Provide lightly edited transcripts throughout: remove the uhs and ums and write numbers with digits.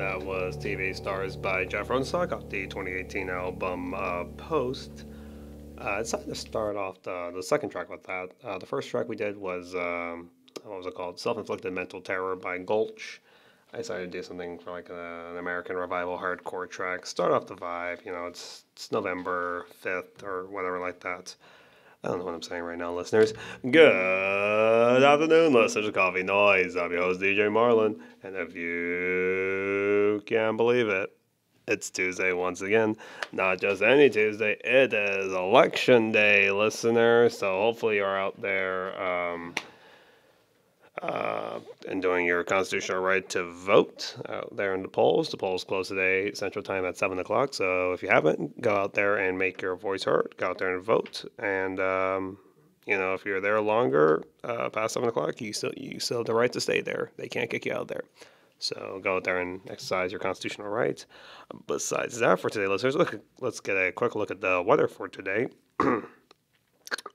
That was TV Stars by Jeff Rosenstock off the 2018 album Post. I decided to start off the second track with that. The first track we did was, what was it called? Self Inflicted Mental Terror by Gulch. I decided to do something for like an American Revival hardcore track. Start off the vibe, it's November 5th or whatever like that. I don't know what I'm saying right now, listeners. Good afternoon, listeners of Coffee Noise. I'm your host, DJ Marlin. And if you can believe it, it's Tuesday once again. Not just any Tuesday, it is Election Day, listeners. So hopefully you're out there enjoying your constitutional right to vote out there in the polls. The polls close today, Central Time at 7 o'clock. So if you haven't, go out there and make your voice heard. Go out there and vote. And, if you're there longer, past 7 o'clock, you still have the right to stay there. They can't kick you out there. So go out there and exercise your constitutional rights. Besides that, for today, listeners, let's get a quick look at the weather for today.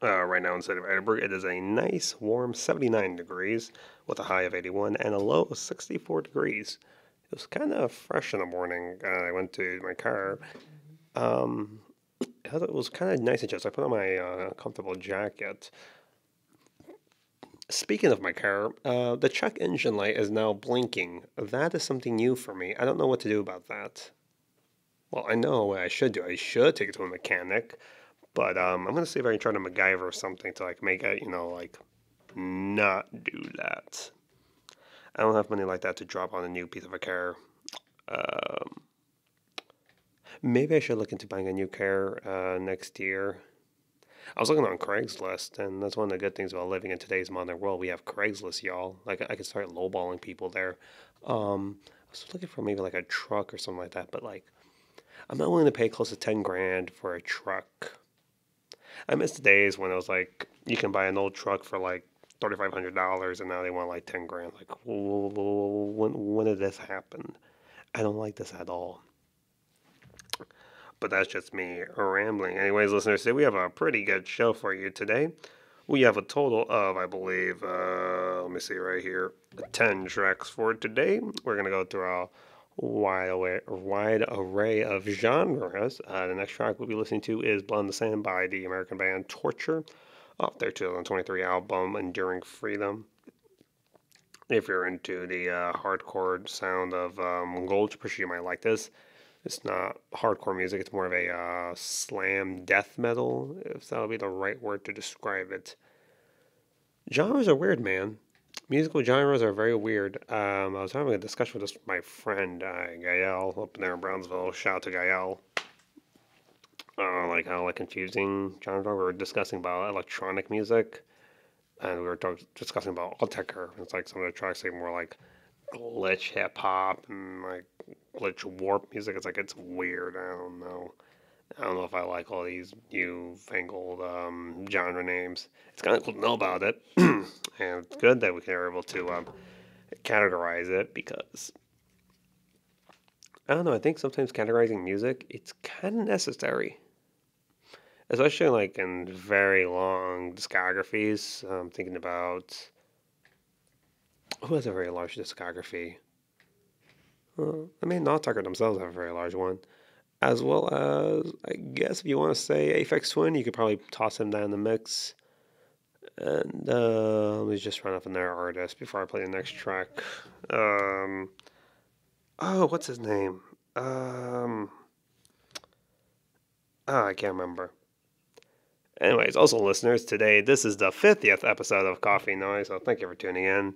Right now in the city of Edinburgh, it is a nice, warm 79 degrees with a high of 81 and a low of 64 degrees. It was kind of fresh in the morning. I went to my car. It was kind of nice and chilly. So I put on my comfortable jacket. Speaking of my car, the check engine light is now blinking. That is something new for me. I don't know what to do about that. Well, I know what I should do. I should take it to a mechanic. But I'm going to see if I can try to MacGyver something to make it, not do that. I don't have money like that to drop on a new piece of a car. Maybe I should look into buying a new car next year. I was looking on Craigslist, and that's one of the good things about living in today's modern world. We have Craigslist, y'all. Like, I could start lowballing people there. I was looking for maybe like a truck or something like that, but I'm not willing to pay close to 10 grand for a truck. I miss the days when it was like you can buy an old truck for like $3,500, and now they want like 10 grand. Like, when did this happen? I don't like this at all. But that's just me rambling. Anyways, listeners, today we have a pretty good show for you today. We have a total of, I believe, let me see right here, 10 tracks for today. We're going to go through a wide array of genres. The next track we'll be listening to is Blood in the Sand by the American band Torture, off their 2023 album Enduring Freedom. If you're into the hardcore sound of Gulch, I'm sure you might like this. It's not hardcore music, it's more of a slam death metal, if that would be the right word to describe it. Genres are weird, man. Musical genres are very weird. I was having a discussion with my friend, Gael, up there in Brownsville. Shout out to Gael. How confusing genres are. We were discussing about electronic music, and we were discussing about Altecker. It's like some of the tracks are more like glitch hip hop and like glitch warp music. It's weird. I don't know. I don't know if I like all these newfangled genre names. It's kind of cool to know about it, and it's good that we are able to categorize it, because I don't know. I think sometimes categorizing music, it's kind of necessary, especially in very long discographies. I'm thinking about who has a very large discography. Not Tucker themselves have a very large one. As well as, I guess, if you want to say Aphex Twin, you could probably toss him down in the mix. And let me just run up another artist before I play the next track. What's his name? I can't remember. Anyways, also listeners, today this is the 50th episode of Coffee Noise, so thank you for tuning in.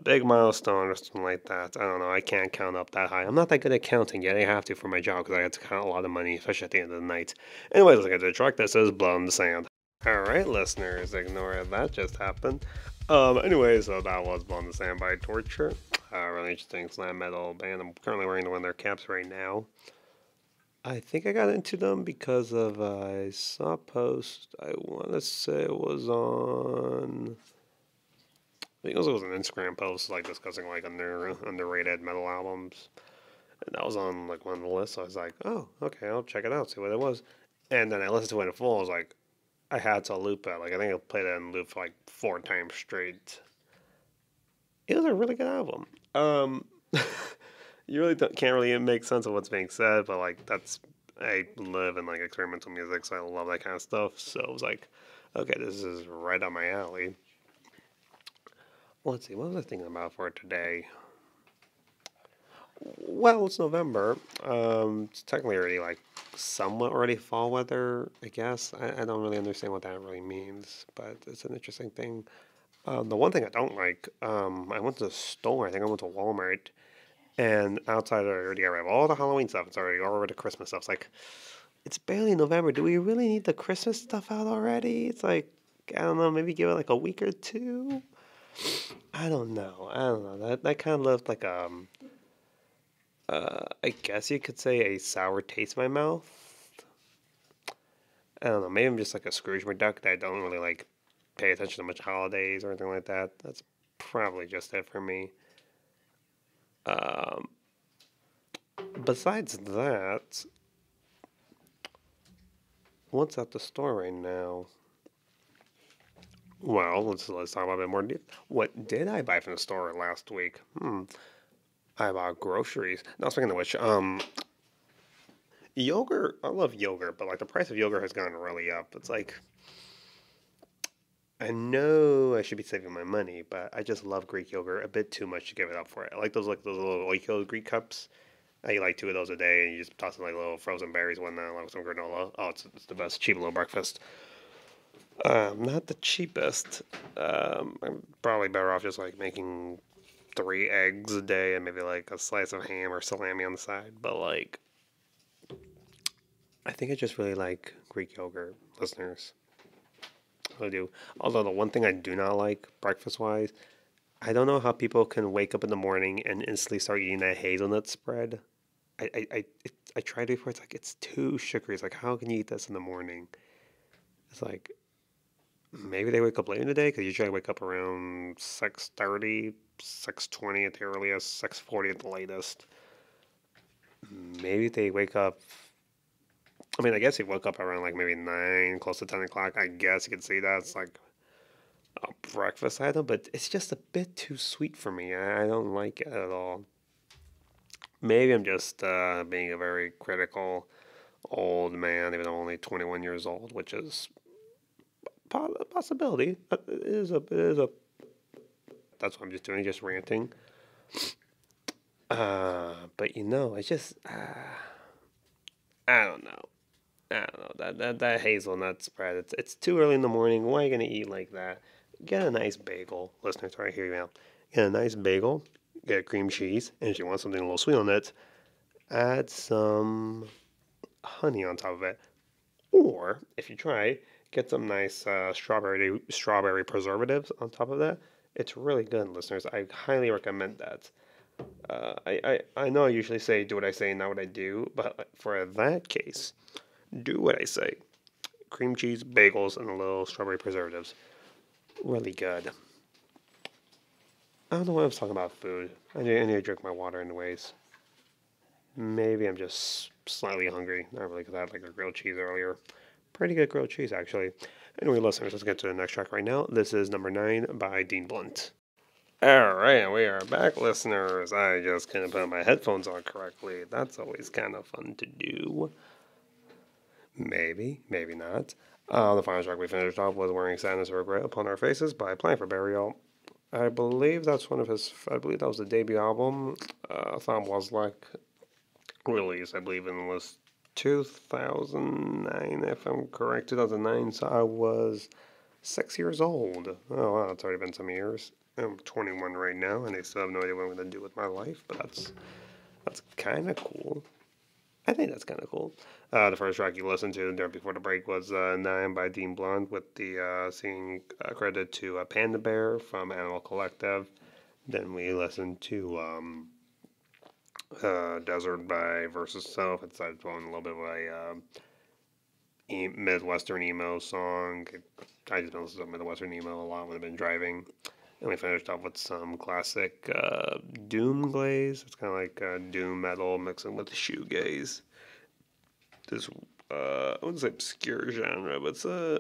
Big milestone or something like that. I don't know. I can't count up that high. I'm not that good at counting yet. I have to for my job because I have to count a lot of money, especially at the end of the night. Anyways, let's get to the track that says Blood in the Sand. Alright, listeners, ignore that just happened. Anyways, so that was Blood in the Sand by Torture. Really interesting slam metal band. I'm currently wearing one of their caps right now. I think I got into them because of, I saw a post, I want to say it was on... I think it was an Instagram post discussing underrated metal albums, and that was on one of the lists. So I was like, oh, okay, I'll check it out, see what it was. And then I listened to it in full. I was like, I had to loop it. I think I played it in loop for 4 times straight. It was a really good album. you really can't really make sense of what's being said, but like I live in like experimental music, so I love that kind of stuff. So it was like, okay, this is right up my alley. Well, let's see, what was I thinking about for today? Well, it's November. It's technically already like somewhat already fall weather, I guess. I don't really understand what that really means, but it's an interesting thing. The one thing I don't like, I went to the store. I think I went to Walmart, and outside I already have all the Halloween stuff. It's already all over the Christmas stuff. It's like it's barely November. Do we really need the Christmas stuff out already? It's like I don't know. Maybe give it like a week or two. I don't know. I don't know. That kind of left like I guess you could say a sour taste in my mouth. I don't know. Maybe I'm just like a Scrooge McDuck that I don't really like pay attention to much holidays or anything like that. That's probably just it for me. Um, Besides that, what's at the store right now? Well, let's talk about a bit more. What did I buy from the store last week? I bought groceries. Now, speaking of which, yogurt. I love yogurt, but like the price of yogurt has gone really up. It's like I know I should be saving my money, but I just love Greek yogurt a bit too much to give it up for it. I like those little Oikos Greek cups. I eat like two of those a day, and you just toss in like little frozen berries, whatnot, along with some granola. Oh, it's the best cheap little breakfast. Not the cheapest. I'm probably better off just like making 3 eggs a day and maybe like a slice of ham or salami on the side. But like, I think I just really like Greek yogurt, listeners. I do. Although the one thing I do not like breakfast wise, I don't know how people can wake up in the morning and instantly start eating that hazelnut spread. I tried it before. It's like it's too sugary. It's like how can you eat this in the morning? It's like maybe they wake up late in the day because usually I wake up around 6:30, 6:20 at the earliest, 6:40 at the latest. Maybe they wake up. I mean, I guess he woke up around like maybe 9, close to 10 o'clock. I guess you could see that. It's like a breakfast item, but it's just a bit too sweet for me. I don't like it at all. Maybe I'm just being a very critical old man, even though I'm only 21 years old, which is a possibility. It is a. That's what I'm just doing, just ranting. But I just I don't know. I don't know that hazelnut spread. It's too early in the morning. Why are you gonna eat like that? Get a nice bagel, listeners. Sorry, hear you out. Get a nice bagel. Get cream cheese, and if you want something a little sweet on it, add some honey on top of it. Or if you try, get some nice strawberry preservatives on top of that. It's really good, listeners. I highly recommend that. I know I usually say do what I say, not what I do, but for that case, do what I say. Cream cheese, bagels, and a little strawberry preservatives. Really good. I don't know why I was talking about food. I need to drink my water anyways. Maybe I'm just slightly hungry. Not really, because I had like a grilled cheese earlier. Pretty good grilled cheese, actually. Anyway, listeners, let's get to the next track right now. This is number 9 by Dean Blunt. Alright, we are back, listeners. I just couldn't put my headphones on correctly. That's always kind of fun to do. Maybe, maybe not. The final track we finished off was Wearing Sadness or Regret Upon Our Faces by Plan for Burial. I believe that's I believe that was the debut album. Thom was like released, I believe, in was 2009, if I'm correct, 2009. So I was 6 years old. Oh wow, it's already been some years. I'm 21 right now, and I still have no idea what I'm going to do with my life, but that's kind of cool. I think that's kind of cool. The first track you listened to there before the break was 9 by Dean Blunt, with the singing credit to Panda Bear from Animal Collective. Then we listened to Desert by Versus Self. It's a little bit of a Midwestern emo song. I just been listening to Midwestern emo a lot when I've been driving. And we finished off with some classic doom glaze. It's kind of like doom metal mixing with shoegaze. This I wouldn't say obscure genre, but it's I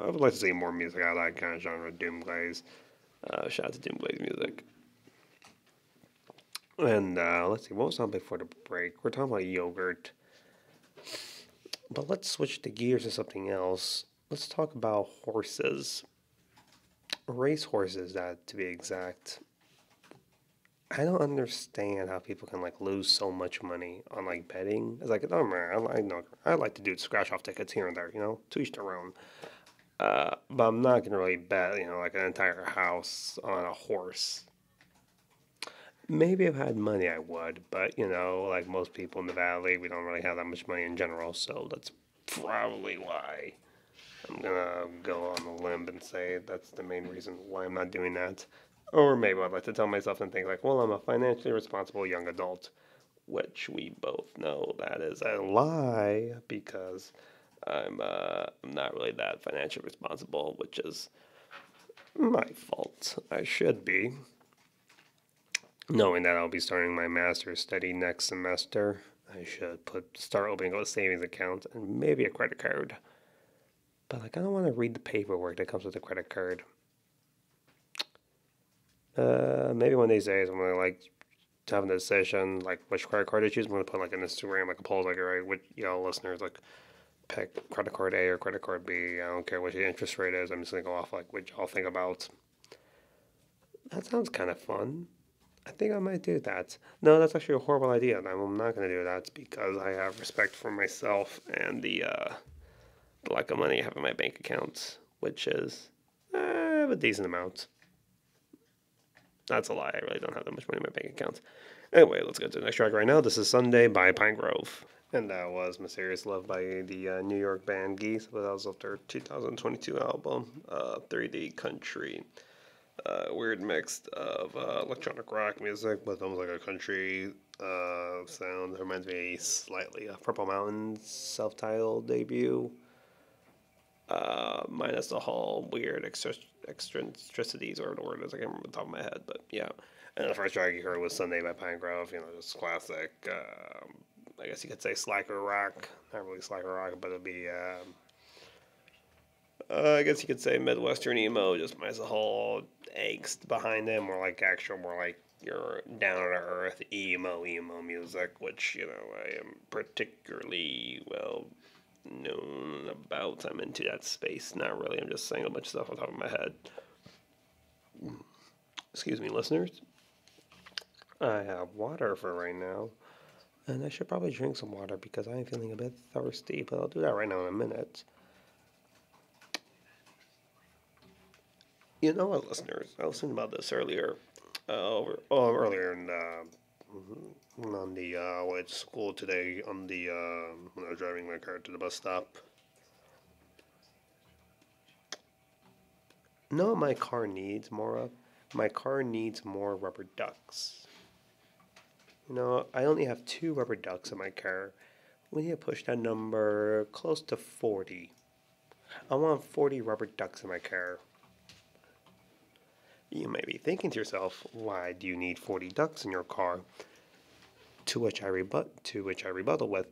would like to see more music out of that kind of genre, doom glaze. Shout out to doom glaze music. And let's see, what was on before the break? We're talking about yogurt. But let's switch the gears to something else. Let's talk about horses. Race horses, that to be exact. I don't understand how people can like lose so much money on like betting. It's like, oh man, I know I like to do scratch off tickets here and there, to each their own. But I'm not gonna really bet, like an entire house on a horse. Maybe if I had money, I would, but like most people in the valley, we don't really have that much money in general, so that's probably why I'm gonna go on a limb and say that's the main reason why I'm not doing that. Or maybe I'd like to tell myself and think like, well, I'm a financially responsible young adult, which we both know that is a lie because I'm not really that financially responsible, which is my fault. I should be. Knowing that I'll be starting my master's study next semester, I should start opening a savings account and maybe a credit card. But like I don't want to read the paperwork that comes with a credit card. Maybe one of these days I'm gonna like having a decision like which credit card to choose. I'm gonna put like an Instagram like a poll like right, which listeners like pick credit card A or credit card B. I don't care what the interest rate is. I'm just gonna go off like what y'all think about. That sounds kind of fun. I think I might do that. No, that's actually a horrible idea. I'm not going to do that because I have respect for myself and the lack of money I have in my bank account, which is a decent amount. That's a lie. I really don't have that much money in my bank account. Anyway, let's go to the next track right now. This is Sunday by Pine Grove. And that was Mysterious Love by the New York band Geese. But that was off their 2022 album, 3D Country. Weird mix of electronic rock music with almost like a country sound. It reminds me slightly of Purple Mountain's self-titled debut, minus the whole weird eccentricities or the word is I can't remember the top of my head, but yeah. And the first track you heard was Sunday by Pine Grove. Just classic. I guess you could say slacker rock. Not really slacker rock, but it'd be. I guess you could say Midwestern emo, just minus the whole angst behind it, more like your down to earth emo music, which I am particularly well known about. I'm into that space. Not really. I'm just saying a bunch of stuff on top of my head. Excuse me, listeners. I have water for right now, and I should probably drink some water because I am feeling a bit thirsty. But I'll do that right now in a minute. You know what, listeners? I was thinking about this earlier. Earlier on the way to school today, on the when I was driving my car to the bus stop. No, my car needs more of. My car needs more rubber ducks. I only have 2 rubber ducks in my car. We need to push that number close to 40. I want 40 rubber ducks in my car. You may be thinking to yourself, why do you need 40 ducks in your car? To which I rebuttal with,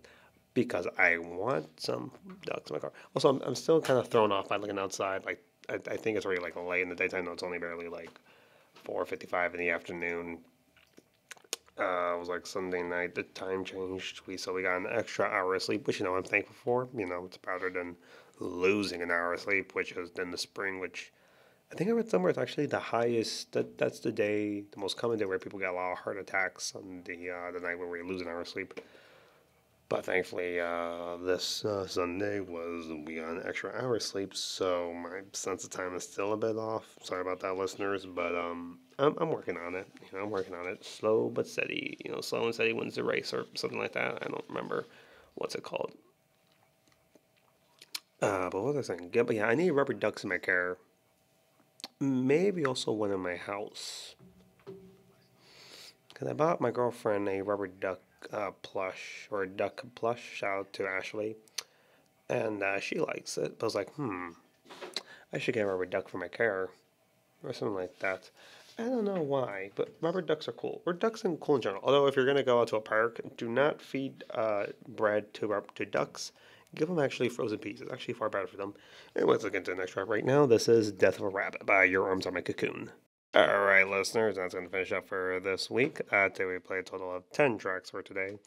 because I want some ducks in my car. Also, I'm still kind of thrown off by looking outside. Like I think it's already like late in the daytime. No, it's only barely like 4:55 in the afternoon. It was like Sunday night. The time changed. So we got an extra hour of sleep, which I'm thankful for. It's better than losing an hour of sleep, which is in the spring, which I think I read somewhere it's actually the highest. That's the most common day where people get a lot of heart attacks on the night where we lose an hour of sleep. But thankfully, this Sunday we got an extra hour of sleep, so my sense of time is still a bit off. Sorry about that, listeners, but I'm working on it. I'm working on it, slow but steady. Slow and steady wins the race, or something like that. I don't remember what's it called. But what was I saying? Yeah, but yeah, I need rubber ducks in my car. Maybe also one in my house. Because I bought my girlfriend a rubber duck plush, or a duck plush. Shout out to Ashley. And she likes it. But I was like, I should get a rubber duck for my car. Or something like that. I don't know why, but rubber ducks are cool. Or ducks are cool in general. Although if you're going to go out to a park, do not feed bread to ducks. Give them actually frozen peas. It's actually far better for them. Anyways, let's get to the next track right now. This is Death of a Rabbit by Your Arms Are My Cocoon. All right, listeners, that's going to finish up for this week. Today we played a total of 10 tracks for today.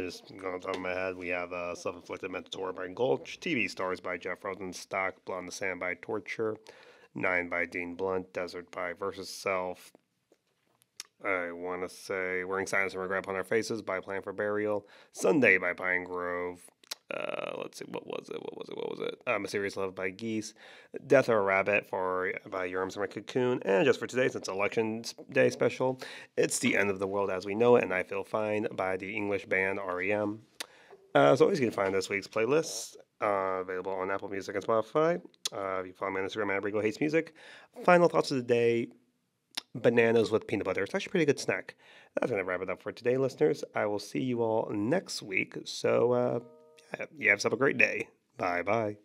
Just going on top of my head, we have Self Inflicted Mental Torture by Gulch, TV Stars by Jeff Rosenstock, Blood on the Sand by Torture, Nine by Dean Blunt, Desert by Versus Self. I want to say Wearing Silence and Regret Upon Our Faces by Plan for Burial, Sunday by Pine Grove. Let's see, what was it? Mysterious Love by Geese, Death of a Rabbit for by Your Arms Are My Cocoon, and just for today, since Election Day special, it's The End of the World as We Know It, and I Feel Fine by the English band REM. As always, you can find this week's playlist available on Apple Music and Spotify. If you follow me on Instagram at Rigo Hates Music. Final thoughts of the day: bananas with peanut butter. It's actually a pretty good snack. That's going to wrap it up for today, listeners. I will see you all next week. So, you have yourself a great day. Bye bye.